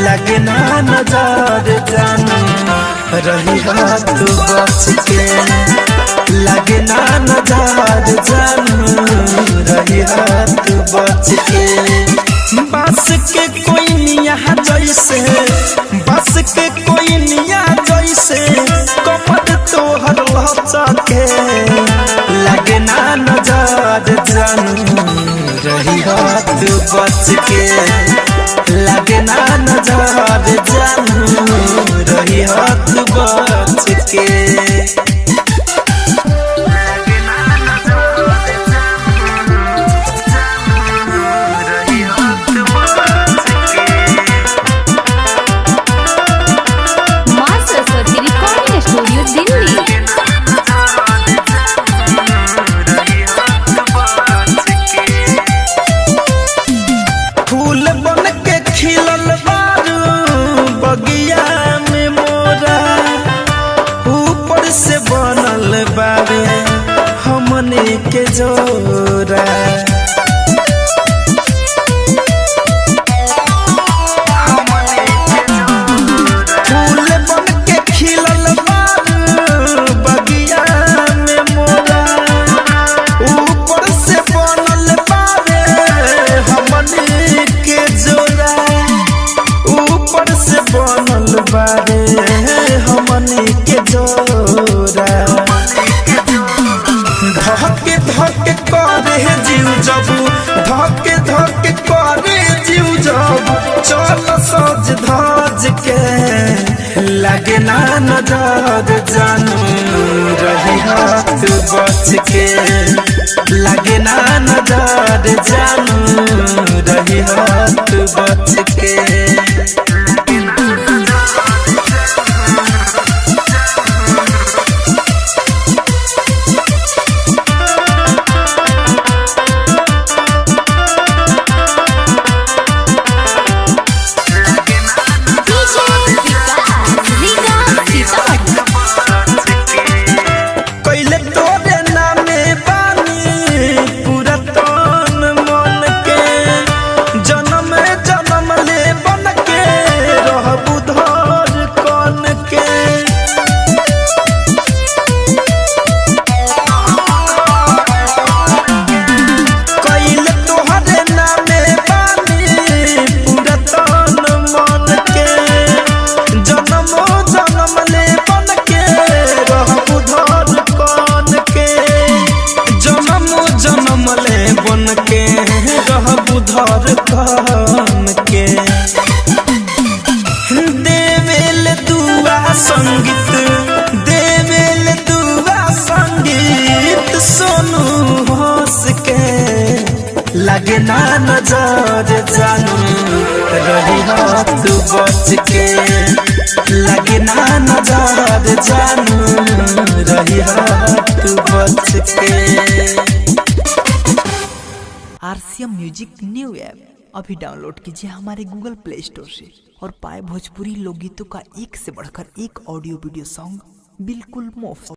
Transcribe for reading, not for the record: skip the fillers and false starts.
लगे ना नजर जानू रही हाथ बच के, लगे ना नजर जानू रही हाथ बच के। बस के कोई निया जैसे, बस के कोई निया जैसे कमर तोहर लचके, लगे ना नजर जानू रही हाथ बच के, लगे ना नजर जानू रही हाथ बच के। फूल बन के खिलल बारू बगिया में मोरा, ऊपर से बनल बारे हमने के जोरा। फूल बन के खिलल बारू बगिया में मोरा, ऊपर से बनल बारे हमने के जोरा, ऊपर से बनल बारे हमने के जोरा। धके धके करे जीव जब, धके धके करे जीव जब चल सज धज के, लगे ना नजर जानू रही हाथ बच के, लगे ना नजर जानू रही हाथ बच के। कैले तोरे नामे बानी पूरा तन मन के, जन्म जन्म ले बन के रहबू धर कन के। कैले तोहरे नामे बानी पूरा तन मन के, जन्म जन्म ले बन के रहबू धर कन के, जन्म जन्म ले बन के रहबू धर कन के। देवेल दुआ संगीत, देवेल दुआ संगीत सोनू हंस के, लगे ना नजर जानू रही हाथ बच के, लगे ना नजर जानू रही हाथ बच के। RCM म्यूजिक न्यू ऐप अभी डाउनलोड कीजिए हमारे गूगल प्ले स्टोर से और पाए भोजपुरी लोकगीतों का एक से बढ़कर एक ऑडियो वीडियो सॉन्ग बिल्कुल मुफ्त।